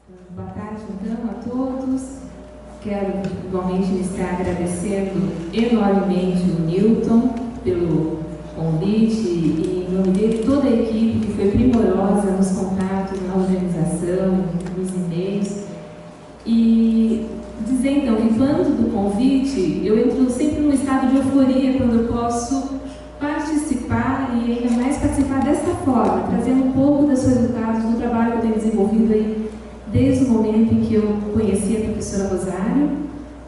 Boa tarde, então, a todos. Quero igualmente iniciar agradecendo enormemente o Newton pelo convite e, em nome dele, toda a equipe que foi primorosa nos contatos, na organização, nos e-mails. E dizer, então, que quando do convite, eu entro sempre num estado de euforia quando eu posso participar e ainda mais participar dessa forma, trazendo um pouco dos resultados do trabalho que eu tenho desenvolvido aí desde o momento em que eu conheci a professora Rosário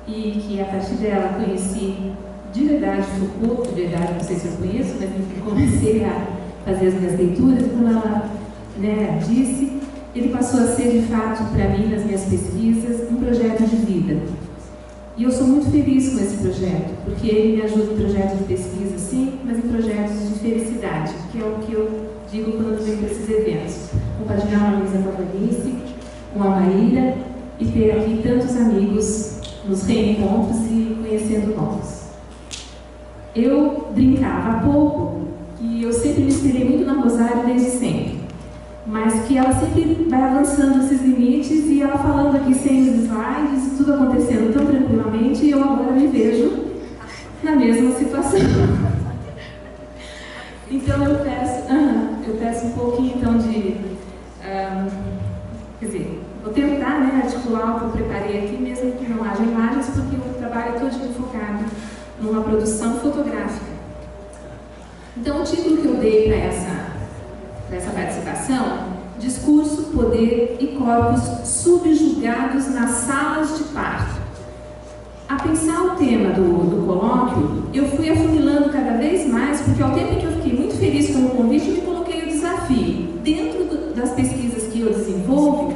e que a partir dela conheci de verdade Foucault, de verdade não sei se eu conheço, mas enfim, comecei a fazer as minhas leituras e como ela disse, ele passou a ser de fato para mim, nas minhas pesquisas, um projeto de vida. E eu sou muito feliz com esse projeto, porque ele me ajuda em projetos de pesquisa, sim, mas em projetos de felicidade, que é o que eu digo quando venho para esses eventos. Compartilhar uma mesa com a Clarice, com a Maíra e ter aqui tantos amigos nos reencontros e conhecendo novos. Eu brincava há pouco que eu sempre me inspirei muito na Rosário desde sempre, mas que ela sempre vai avançando esses limites e ela falando aqui sem os slides e tudo acontecendo tão tranquilamente e eu agora me vejo na mesma situação. Então eu peço um pouquinho então de... quer dizer, vou tentar articular o que eu preparei aqui, mesmo que não haja imagens, porque o trabalho é todo focado numa produção fotográfica. Então, o título que eu dei para essa participação, Discurso, Poder e Corpos Subjugados nas Salas de Parto. A pensar o tema do colóquio, eu fui afunilando cada vez mais, porque ao tempo que eu fiquei muito feliz com o convite, eu me coloquei o desafio. Dentro das pesquisas que eu desenvolvo,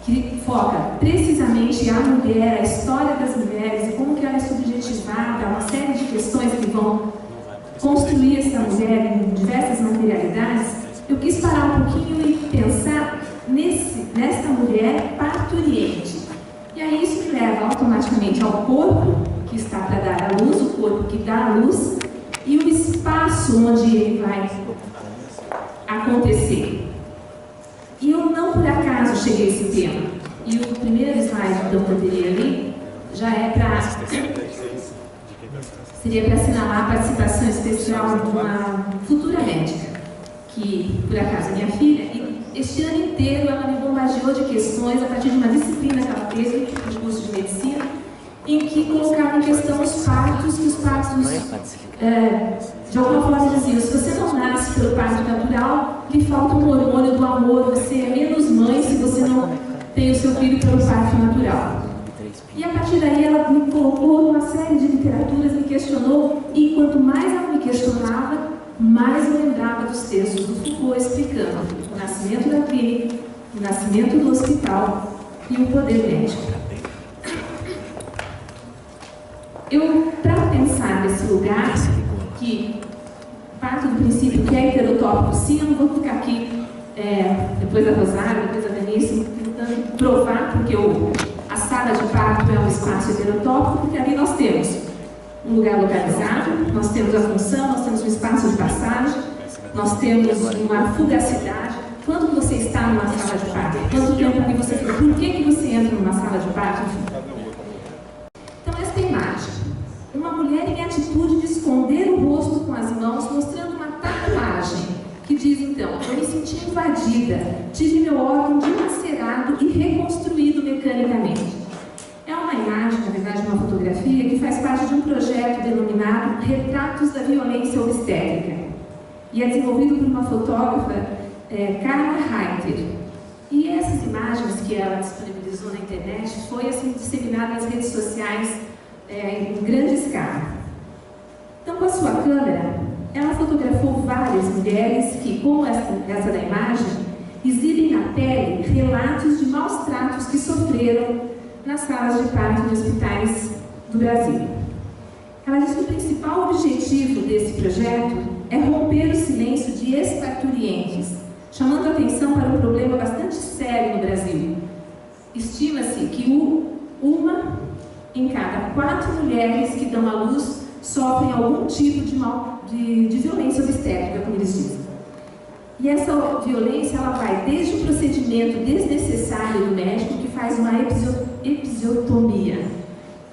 que foca precisamente a mulher, a história das mulheres e como que ela é subjetivada, uma série de questões que vão construir essa mulher em diversas materialidades, eu quis parar um pouquinho e pensar nesta mulher parturiente. E aí isso me leva automaticamente ao corpo que está para dar à luz, o corpo que dá à luz, e o espaço onde ele vai acontecer. E eu não por acaso cheguei a esse tema. E o primeiro slide então, que eu teria ali já é seria para assinalar a participação especial de uma futura médica, que por acaso é minha filha, e este ano inteiro ela me bombardeou de questões a partir de uma disciplina que ela teve no curso de medicina, em que colocava em questão os partos, que os partos de alguma forma diziam, se você não nasce pelo parto natural, lhe falta um hormônio do amor, você é menos mãe se você não tem o seu filho pelo parto natural. E a partir daí ela me colocou uma série de literaturas, me questionou, e quanto mais ela me questionava, mais eu lembrava dos textos do Foucault explicando o nascimento da clínica, o nascimento do hospital e o poder médico. Eu, para pensar nesse lugar, que parto do princípio que é heterotópico, sim, eu não vou ficar aqui, depois da Rosário, depois da Denise, tentando provar, porque a sala de parto é um espaço heterotópico, porque ali nós temos um lugar localizado, nós temos a função, nós temos um espaço de passagem, nós temos uma fugacidade. Quando você está numa sala de parto? Quanto tempo que você fica? Por que você entra numa sala de parto? Então, esta imagem, uma mulher em atitude de esconder o rosto com as mãos, mostrando uma tatuagem, que diz então, eu me senti invadida, tive meu órgão dilacerado e reconstruído mecanicamente. É uma imagem, na verdade, uma fotografia, que faz parte de um projeto denominado Retratos da Violência Obstétrica. E é desenvolvido por uma fotógrafa, Carla Reiter. E essas imagens que ela disponibilizou na internet foi assim, disseminada nas redes sociais em grande escala. Então, com a sua câmera, ela fotografou várias mulheres que, como essa da imagem, exibem na pele relatos de maus tratos que sofreram nas salas de parto de hospitais do Brasil. Ela diz que o principal objetivo desse projeto é romper o silêncio de ex-parturientes, chamando a atenção para um problema bastante sério no Brasil. Estima-se que uma em cada 4 mulheres que dão à luz sofrem algum tipo de violência obstétrica, como eles dizem. E essa violência, ela vai desde o procedimento desnecessário do médico, que faz uma episiotomia,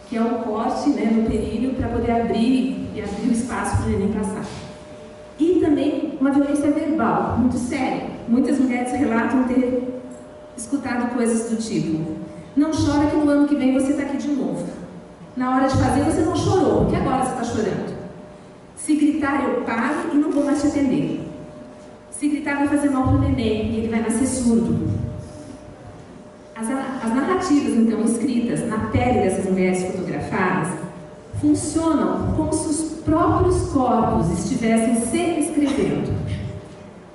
que é um corte, né, no períneo para poder abrir o espaço para o neném passar. E também uma violência verbal, muito séria. Muitas mulheres relatam ter escutado coisas do tipo: não chora que no ano que vem você está aqui de novo. Na hora de fazer você não chorou, porque agora você está chorando. Se gritar eu paro e não vou mais te atender. Se gritar vai fazer mal para o neném e ele vai nascer surdo. As narrativas então escritas na pele dessas mulheres fotografadas funcionam como se os próprios corpos estivessem se escrevendo.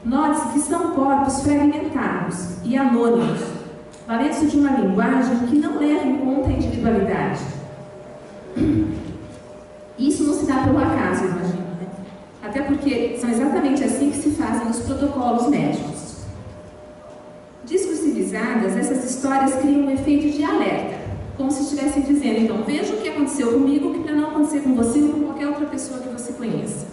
Note-se que são corpos fragmentados e anônimos, valendo-se de uma linguagem que não leva em conta a individualidade. Isso não se dá pelo acaso, imagino, né? Até porque são exatamente assim que se fazem os protocolos médicos. Discursivizadas, essas histórias criam um efeito de alerta, como se estivessem dizendo: então veja o que aconteceu comigo, que para não acontecer com você ou com qualquer outra pessoa que você conheça.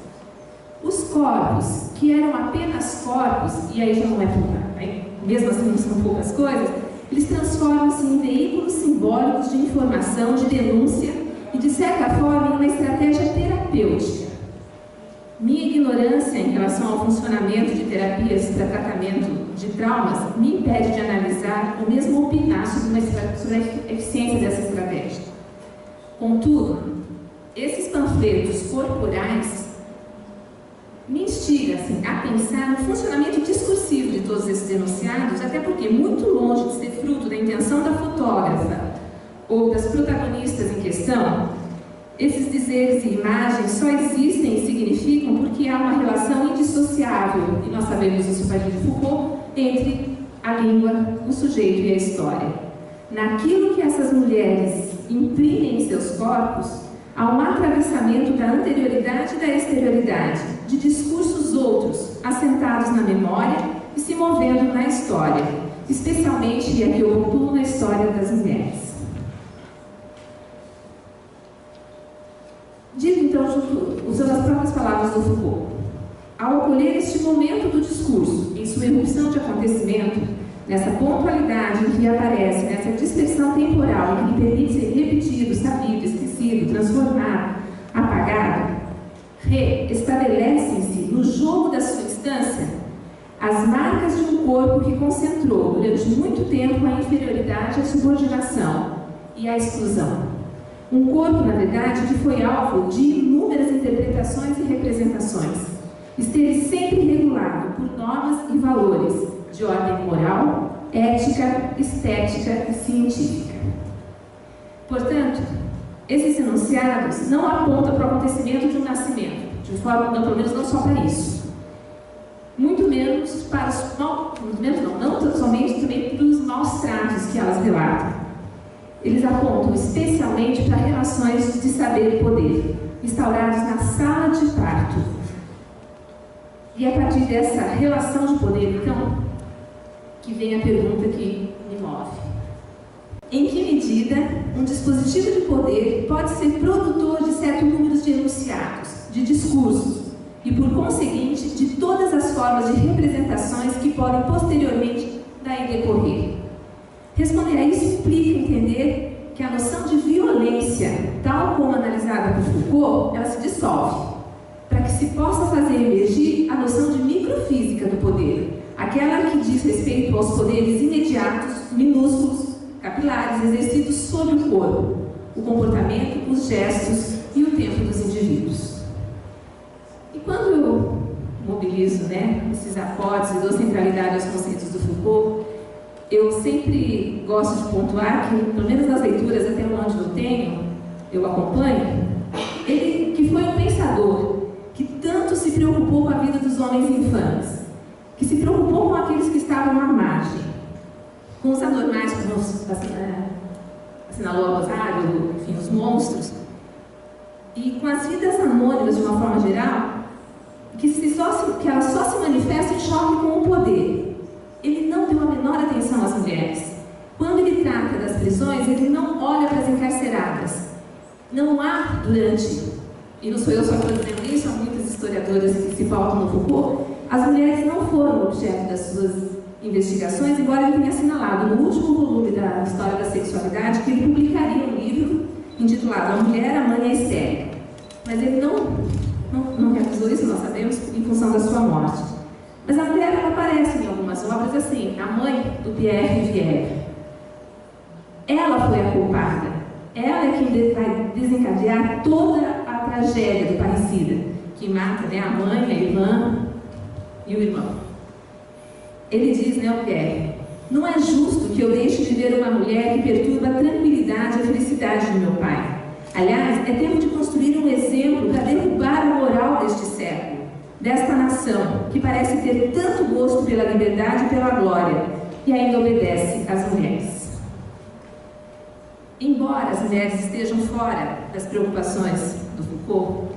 Os corpos, que eram apenas corpos, e aí já não é pouca, mesmo assim não são poucas coisas, eles transformam-se em veículos simbólicos de informação, de denúncia e, de certa forma, em uma estratégia terapêutica. Minha ignorância em relação ao funcionamento de terapias para tratamento de traumas me impede de analisar ou mesmo opinar sobre a eficiência dessa estratégia. Contudo, esses panfletos corporais me instigam a pensar no funcionamento discursivo de todos esses denunciados, até porque, muito longe de ser fruto da intenção da fotógrafa ou das protagonistas em questão, esses dizeres e imagens só existem e significam porque há uma relação indissociável, e nós sabemos isso a partir de Foucault, entre a língua, o sujeito e a história. Naquilo que essas mulheres imprimem em seus corpos, há um atravessamento da anterioridade e da exterioridade, de discursos outros, assentados na memória e se movendo na história, especialmente, e aqui eu pontuo, na história das mulheres. Digo então, usando as próprias palavras do Foucault: ao ocorrer este momento do discurso, em sua erupção de acontecimento, nessa pontualidade em que aparece, nessa dispersão temporal em que lhe permite ser repetido, sabido, esquecido, transformado, apagado, estabelecem-se no jogo da sua instância as marcas de um corpo que concentrou durante muito tempo a inferioridade, a subordinação e a exclusão. Um corpo, na verdade, que foi alvo de inúmeras interpretações e representações. Esteve sempre regulado por normas e valores de ordem moral, ética, estética e científica. Portanto, esses enunciados não apontam para o acontecimento de um nascimento, de forma, não, pelo menos não só para isso. Muito menos para os não somente também para os maus tratos que elas relatam. Eles apontam especialmente para relações de saber e poder, instaurados na sala de parto. E a partir dessa relação de poder, então, que vem a pergunta que me move. Em que medida um dispositivo de poder pode ser produtor de certo número de enunciados, de discursos, e, por conseguinte, de todas as formas de representações que podem posteriormente daí decorrer? Responder a isso implica entender que a noção de violência, tal como analisada por Foucault, ela se dissolve, para que se possa fazer emergir a noção de microfísica do poder, aquela que diz respeito aos poderes imediatos, minúsculos, capilares, exercidos sobre o corpo, o comportamento, os gestos e o tempo dos indivíduos. E quando eu mobilizo, esses aportes e dou centralidade aos conceitos do Foucault, eu sempre gosto de pontuar que, pelo menos nas leituras até onde eu acompanho, ele que foi um pensador que tanto se preocupou com a vida dos homens infames, que se preocupou com aqueles que estavam à margem, com os anormais, como assinalou a Rosário, enfim, os monstros, e com as vidas anônimas de uma forma geral, que elas só se manifestam em choque com o poder. Ele não deu a menor atenção às mulheres. Quando ele trata das prisões, ele não olha para as encarceradas. Não há durante, e não sou eu só que estou dizendo isso, há muitas historiadoras que se pautam no Foucault, as mulheres não foram objeto das suas investigações, embora ele tenha assinalado no último volume da História da Sexualidade que ele publicaria um livro intitulado A Mulher, a Mãe e a Histérica. Mas ele não realizou isso, nós sabemos, em função da sua morte. Mas a mulher, ela aparece em algumas obras assim, a mãe do Pierre Rivière. Ela foi a culpada. Ela é quem vai desencadear toda a tragédia do parricida, que mata, né, a mãe, a irmã e o irmão. Ele diz, né, o Pierre, não é justo que eu deixe de ver uma mulher que perturba a tranquilidade e a felicidade do meu pai. Aliás, é tempo de construir um exemplo para derrubar a moral deste século, desta nação, que parece ter tanto gosto pela liberdade e pela glória, e ainda obedece às mulheres. Embora as mulheres estejam fora das preocupações do Foucault,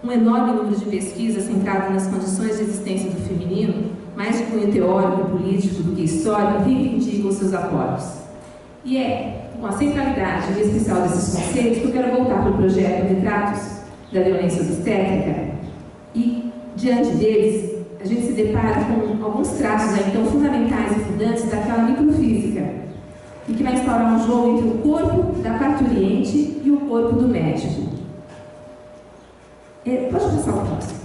um enorme número de pesquisas centrado nas condições de existência do feminino, mais de cunho teórico e político do que histórico, reivindicam seus aportes. E é com a centralidade em especial desses conceitos que eu quero voltar para o projeto Retratos da Violência Obstétrica e, diante deles, a gente se depara com alguns traços aí, então, fundamentais e fundantes daquela microfísica, e que vai instaurar um jogo entre o corpo da parturiente e o corpo do médico. Pode passar o próximo.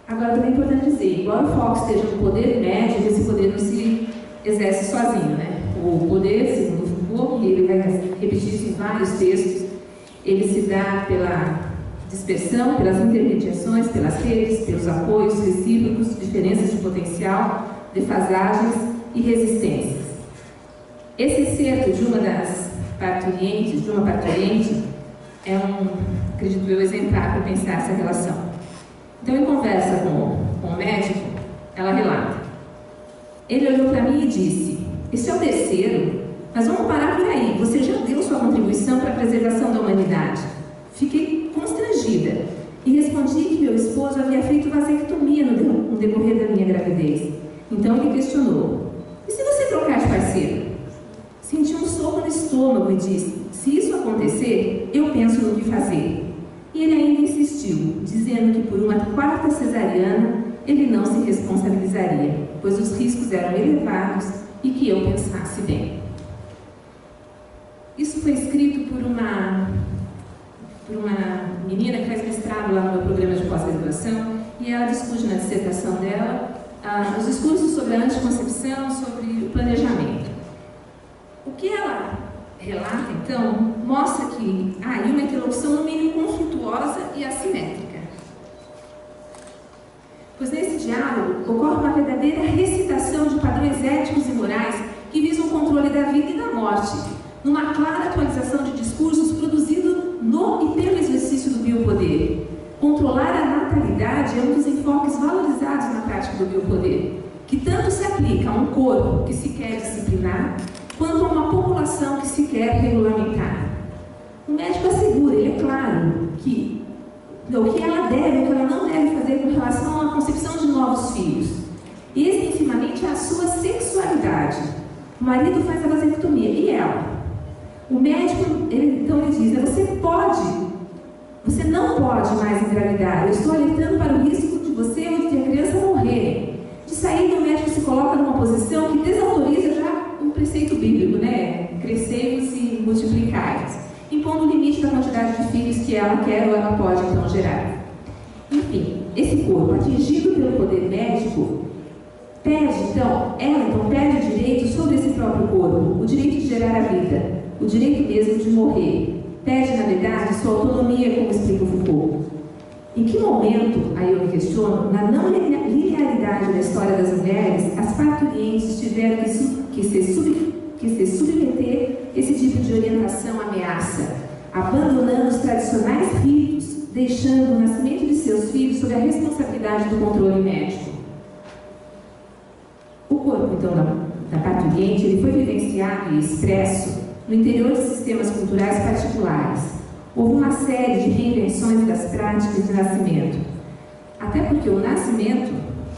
Agora, também é importante dizer, embora o foco esteja no poder médio, esse poder não se exerce sozinho, né? O poder, segundo Foucault, e ele vai repetir isso em vários textos, ele se dá pela dispersão, pelas intermediações, pelas redes, pelos apoios recíprocos, diferenças de potencial, defasagens e resistências. Esse excerto de uma das parturientes, de uma parturiente, é acredito eu, exemplar para pensar essa relação. Então, em conversa com o médico, ela relata. Ele olhou para mim e disse, esse é o terceiro, mas vamos parar por aí, você já deu sua contribuição para a preservação da humanidade. Fiquei constrangida e respondi que meu esposo havia feito vasectomia no decorrer da minha gravidez. Então ele questionou, e se você trocar de parceiro? Senti um soco no estômago e disse, se isso acontecer, eu penso no que fazer. E ele ainda insistiu, dizendo que por uma quarta cesariana ele não se responsabilizaria, pois os riscos eram elevados e que eu pensasse bem. Isso foi escrito por uma menina que faz mestrado lá no meu programa de pós-graduação, e ela discute na dissertação dela os discursos sobre a anticoncepção, sobre o planejamento. O que ela relata, então, mostra que há aí uma interlocução no mínimo conflituosa e assimétrica. Pois nesse diálogo ocorre uma verdadeira recitação de padrões éticos e morais que visam o controle da vida e da morte, numa clara atualização de discursos produzido no e pelo exercício do biopoder. Controlar a natalidade é um dos enfoques valorizados na prática do biopoder, que tanto se aplica a um corpo que se quer disciplinar, quanto a uma população que se quer regulamentar. O médico assegura, ele é claro, que o que ela deve, o que ela não deve fazer com relação à concepção de novos filhos. E extensivamente a sua sexualidade. O marido faz a vasectomia, e ela? O médico, então ele diz, você não pode mais engravidar, eu estou alertando para o risco de você ou de a criança morrer. De saída, o médico se coloca numa posição que desautoriza já um preceito bíblico, né? Crescei-vos e multiplicai-vos, impondo o limite da quantidade de filhos que ela quer ou ela pode então gerar. Enfim, esse corpo atingido pelo poder médico ela perde o direito sobre esse próprio corpo, o direito de gerar a vida, o direito mesmo de morrer. Perde, na verdade, sua autonomia, como explica o Foucault. Em que momento, aí eu me questiono, na não linearidade da história das mulheres, as parturientes tiveram que se submeter a esse tipo de orientação ameaça, abandonando os tradicionais ritos, deixando o nascimento de seus filhos sob a responsabilidade do controle médico? O corpo, então, da parturiente, ele foi vivenciado e expresso no interior de sistemas culturais particulares. Houve uma série de reinvenções das práticas de nascimento. Até porque o nascimento,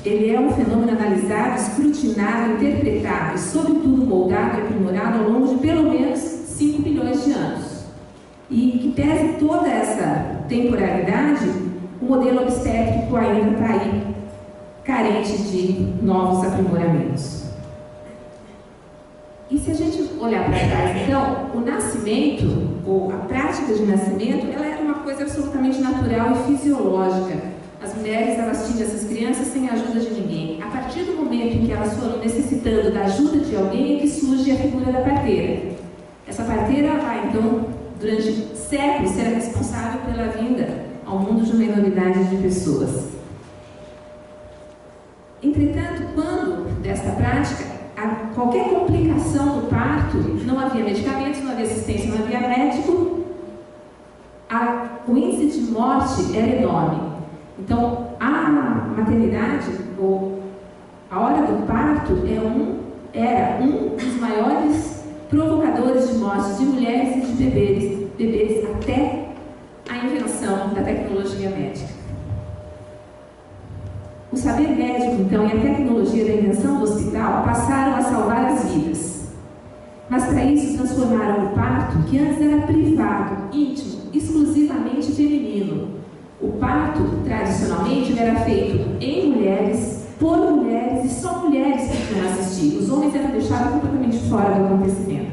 ele é um fenômeno analisado, escrutinado, interpretado e, sobretudo, moldado e aprimorado ao longo de pelo menos 5 milhões de anos. E que pese toda essa temporalidade, o modelo obstétrico ainda está aí, carente de novos aprimoramentos. E se a gente olhar para trás, então, o nascimento, ou a prática de nascimento, ela era uma coisa absolutamente natural e fisiológica. As mulheres, elas tinham essas crianças sem a ajuda de ninguém. A partir do momento em que elas foram necessitando da ajuda de alguém, é que surge a figura da parteira. Essa parteira vai, então, durante séculos, ser responsável pela vinda ao mundo de uma enormidade de pessoas. Entretanto, quando desta prática, qualquer complicação no parto, não havia medicamentos, não havia assistência, não havia médico, o índice de morte era enorme. Então, a maternidade, ou a hora do parto, era um dos maiores provocadores de morte de mulheres e de bebês até a invenção da tecnologia médica. O saber médico, então, e a tecnologia da invenção do hospital passaram a salvar as vidas. Mas para isso transformaram o parto, que antes era privado, íntimo, exclusivamente feminino. O parto, tradicionalmente, era feito em mulheres, por mulheres, e só mulheres que podiam assistir. Os homens eram deixados completamente fora do acontecimento.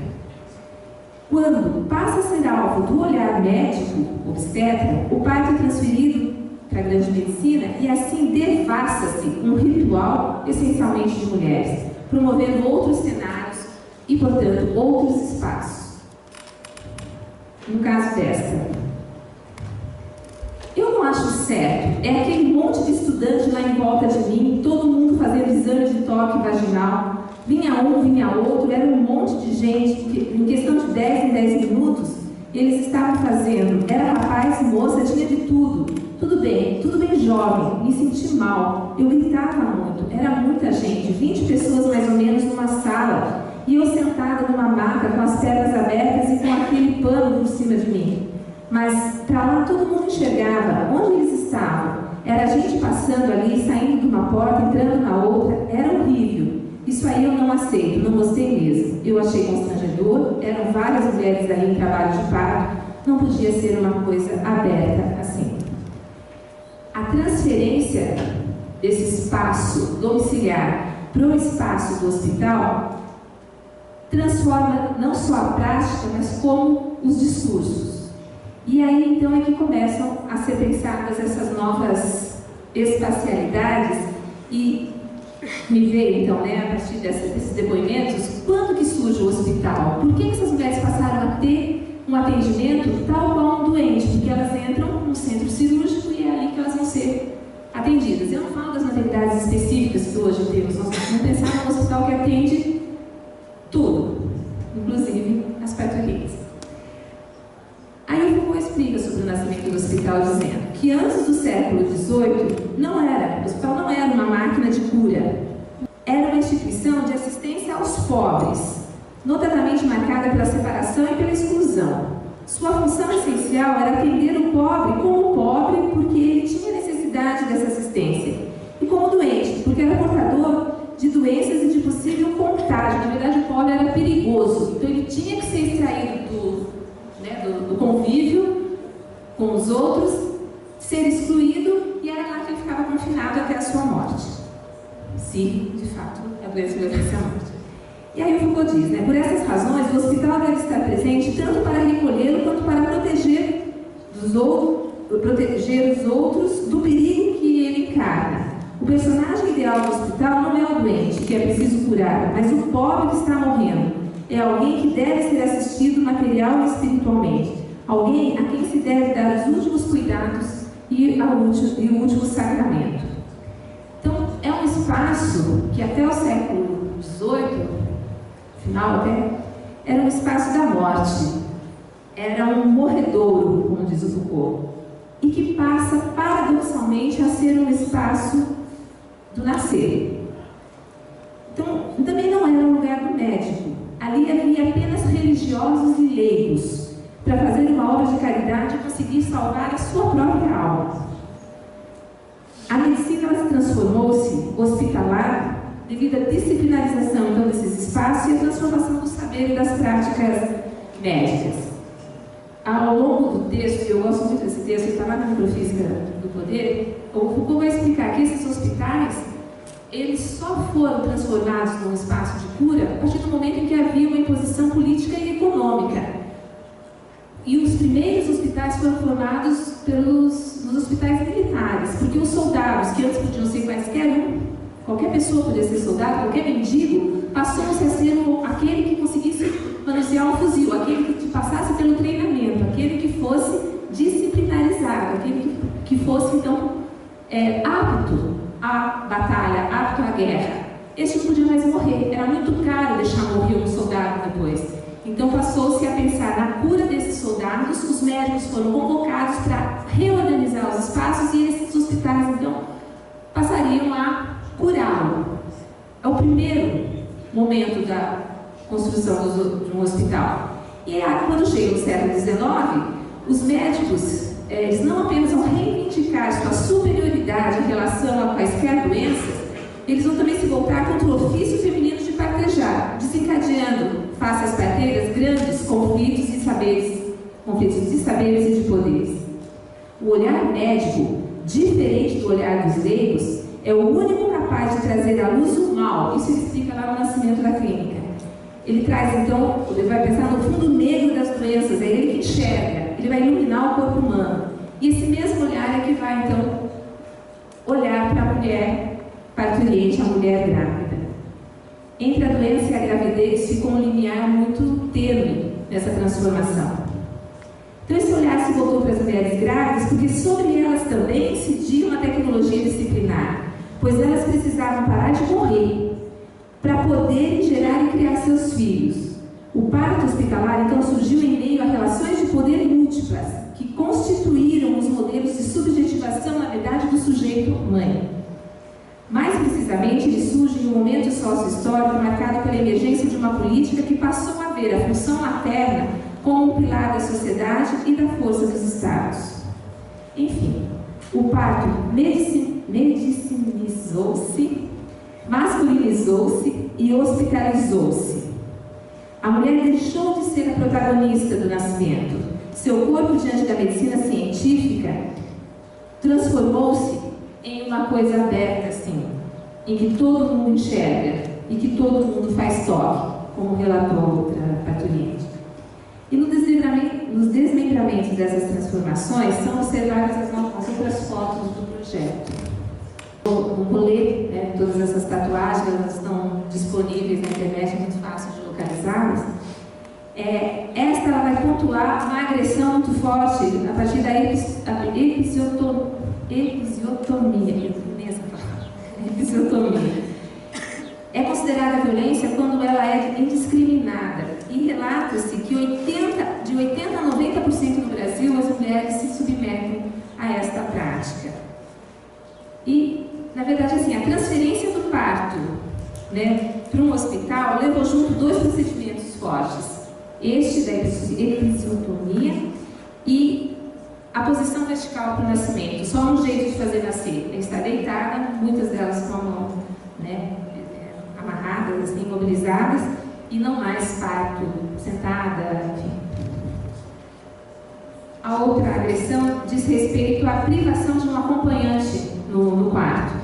Quando passa a ser alvo do olhar médico, obstetra, o parto é transferido para a grande medicina e assim devassa-se um ritual essencialmente de mulheres, promovendo outros cenários e, portanto, outros espaços. No caso desta, eu não acho certo, é aquele monte de estudante lá em volta de mim, todo mundo fazendo exame de toque vaginal, vinha um, vinha outro, era um monte de gente, que, em questão de 10 em 10 minutos, eles estavam fazendo, era rapaz, moça, tinha de tudo bem jovem, me senti mal, eu gritava muito, era muita gente, 20 pessoas mais ou menos numa sala, e eu sentada numa maca com as pernas abertas e com aquele pano por cima de mim. Mas para lá todo mundo enxergava onde eles estavam. Era a gente passando ali, saindo de uma porta, entrando na outra. Era horrível. Isso aí eu não aceito, não gostei mesmo. Eu achei constrangedor, eram várias mulheres ali em trabalho de parto, não podia ser uma coisa aberta assim. A transferência desse espaço domiciliar para o espaço do hospital transforma não só a prática, mas como os discursos. E aí, então, é que começam a ser pensadas essas novas espacialidades e me veio, então, né, a partir desses depoimentos, quando que surge o hospital? Por que essas mulheres passaram a ter um atendimento tal qual um doente? Porque elas entram no centro cirúrgico e é ali que elas vão ser atendidas. Eu não falo das maternidades específicas que hoje temos, nós vamos pensar num hospital que atende tudo, inclusive as partorias. Aí o Foucault explica sobre o nascimento do hospital, dizendo que antes do século XVIII, o hospital não era uma máquina de cura, era uma instituição de assistência aos pobres, notadamente marcada pela separação e pela exclusão. Sua função essencial era atender o pobre como pobre, porque ele tinha necessidade dessa assistência, e como doente, porque era portador de doenças e de possível contágio. Na verdade, o pobre era perigoso, então ele tinha que ser extraído do convívio com os outros, ser excluído, e era lá que ele ficava confinado até a sua morte, se de fato a doença levasse à morte. E aí o Foucault diz, por essas razões, o hospital deve estar presente tanto para recolhê-lo quanto para proteger os outros do perigo que ele encarna. O personagem ideal do hospital não é o doente, que é preciso curar, mas o pobre que está morrendo. É alguém que deve ser assistido material e espiritualmente. Alguém a quem se deve dar os últimos cuidados e o último sacramento. Então, é um espaço que até o século XVIII, final até, era um espaço da morte. Era um morredouro, como diz o Foucault. E que passa, paradoxalmente, a ser um espaço do nascer. Então, também não era um lugar do médico. Ali havia apenas religiosos e leigos, para fazer uma obra de caridade e conseguir salvar a sua própria alma. A medicina transformou-se hospitalar devido à disciplinarização então, desses espaços e à transformação do saber e das práticas médicas. Ao longo do texto, eu gosto muito desse esse texto, está lá na Microfísica do Poder, o Foucault vai explicar que esses hospitais, eles só foram transformados num espaço de cura a partir do momento em que havia uma imposição política e econômica. E os primeiros hospitais foram formados nos hospitais militares, porque os soldados, que antes podiam ser quaisquer um, qualquer pessoa podia ser soldado, qualquer mendigo, passou-se a ser aquele que conseguisse manusear um fuzil, aquele que passasse pelo treinamento, aquele que fosse disciplinarizado, aquele que fosse, então, apto à batalha, apto à guerra. Este não podia mais morrer, era muito caro deixar morrer um soldado depois. Então passou-se a pensar na cura desses soldados, os médicos foram convocados para reorganizar os espaços e esses hospitais, então, passariam a curá-lo. É o primeiro momento da construção de um hospital. E quando chega o século XIX, os médicos, eles não apenas vão reivindicar sua superioridade em relação a quaisquer doenças, eles vão também se voltar contra o ofício feminino de partejar, desencadeando, face às parteiras, grandes conflitos de saberes e de poderes. O olhar médico, diferente do olhar dos leigos, é o único capaz de trazer à luz o mal. Isso ele explica lá no Nascimento da Clínica. Ele traz, então, ele vai pensar no fundo negro das doenças, é ele que enxerga, ele vai iluminar o corpo humano. E esse mesmo olhar é que vai, então, olhar para a mulher parturiente, a mulher grávida. Entre a doença e a gravidez fica um limiar muito tênue nessa transformação. Então esse olhar se voltou para as mulheres grávidas porque sobre elas também incidia uma tecnologia disciplinar, pois elas precisavam parar de morrer para poderem gerar e criar seus filhos. O parto hospitalar então surgiu em meio a relações de poder múltiplas, que constituíram os modelos de subjetivação, na verdade, do sujeito mãe. Mais precisamente, ele surge em um momento sócio-histórico marcado pela emergência de uma política que passou a ver a função materna como um pilar da sociedade e da força dos Estados. Enfim, o parto medicinizou-se, masculinizou-se e hospitalizou-se. A mulher deixou de ser a protagonista do nascimento. Seu corpo, diante da medicina científica, transformou-se em uma coisa aberta, assim, em que todo mundo enxerga e que todo mundo faz toque, como relatou outra parturiente. E nos desmembramentos dessas transformações são observadas as outras fotos do projeto. O rolê, né, todas essas tatuagens, elas estão disponíveis na internet, é muito fácil de localizá-las. Esta ela vai pontuar uma agressão muito forte a partir da episiotomia. É considerada violência quando ela é indiscriminada. E relata-se que de 80% a 90% no Brasil as mulheres se submetem a esta prática. E, na verdade, assim, a transferência do parto, né, para um hospital levou junto dois procedimentos fortes. Este da episiotomia e a posição vertical para o nascimento. Só um jeito de fazer nascer é estar deitada, muitas delas com a mão, né, amarradas, assim, imobilizadas, e não mais parto, sentada, enfim. A outra agressão diz respeito à privação de um acompanhante no quarto.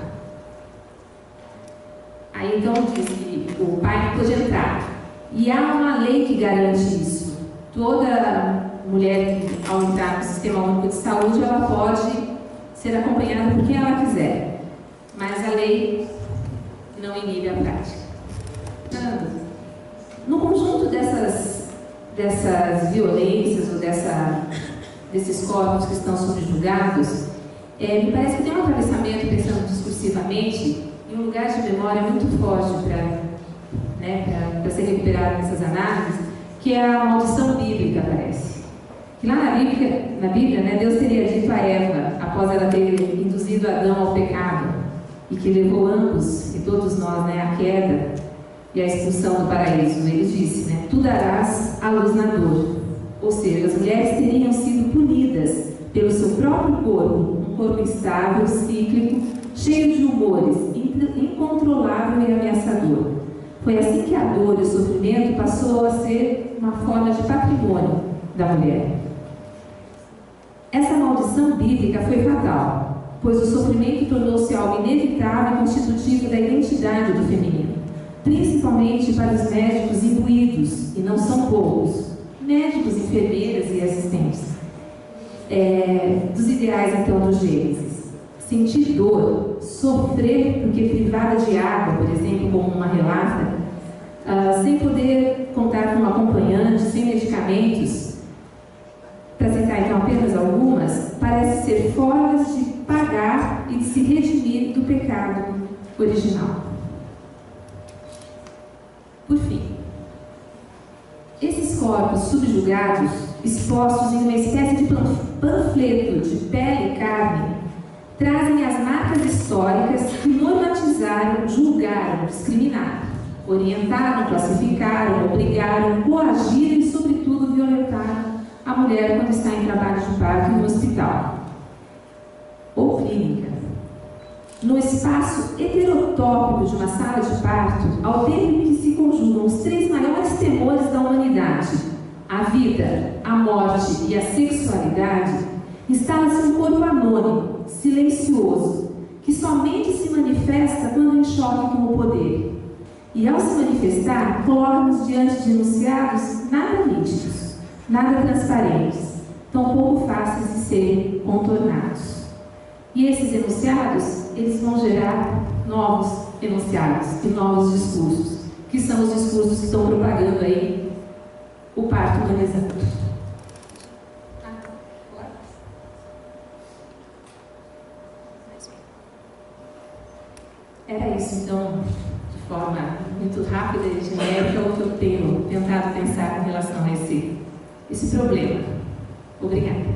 Aí então diz que o pai não pode entrar. E há uma lei que garante isso. Toda mulher que, ao entrar no Sistema Único de Saúde, ela pode ser acompanhada por quem ela quiser. Mas a lei não inibe a prática. No conjunto dessas violências ou desses corpos que estão subjugados, me parece que tem um atravessamento, pensando discursivamente, em um lugar de memória muito forte para ser recuperado nessas análises, que é a maldição bíblica, parece. Que lá na Bíblia, né, Deus teria dito a Eva, após ela ter induzido Adão ao pecado, e que levou ambos, e todos nós, né, à queda e à expulsão do paraíso. Ele disse, né, tu darás à luz na dor. Ou seja, as mulheres teriam sido punidas pelo seu próprio corpo, um corpo instável, cíclico, cheio de humores, incontrolável e ameaçador. Foi assim que a dor e o sofrimento passou a ser uma forma de patrimônio da mulher. Essa maldição bíblica foi fatal, pois o sofrimento tornou-se algo inevitável e constitutivo da identidade do feminino, principalmente para os médicos imbuídos, e não são poucos, médicos, enfermeiras e assistentes, dos ideais então do Gênesis. Sentir dor, sofrer porque privada de água, por exemplo, como uma relata, sem poder contar com um acompanhante, sem medicamentos, para citar então apenas algumas, parece ser formas de pagar e de se redimir do pecado original. Por fim, esses corpos subjugados, expostos em uma espécie de panfleto de pele e carne, trazem as marcas históricas que normatizaram, julgaram, discriminaram, orientaram, classificaram, obrigaram, coagiram e, sobretudo, violentaram a mulher quando está em trabalho de parto no hospital ou clínica. No espaço heterotópico de uma sala de parto, ao tempo em que se conjugam os três maiores temores da humanidade, a vida, a morte e a sexualidade, instala-se um corpo anônimo, silencioso, que somente se manifesta quando em choque com o poder. E ao se manifestar, coloca-nos diante de enunciados nada nítidos, nada transparentes, tampouco fáceis de serem contornados. E esses enunciados, eles vão gerar novos enunciados e novos discursos, que são os discursos que estão propagando aí o parto humanizado. Era isso, então, de forma muito rápida e genérica, o que eu tenho tentado pensar em relação a esse problema. Obrigada.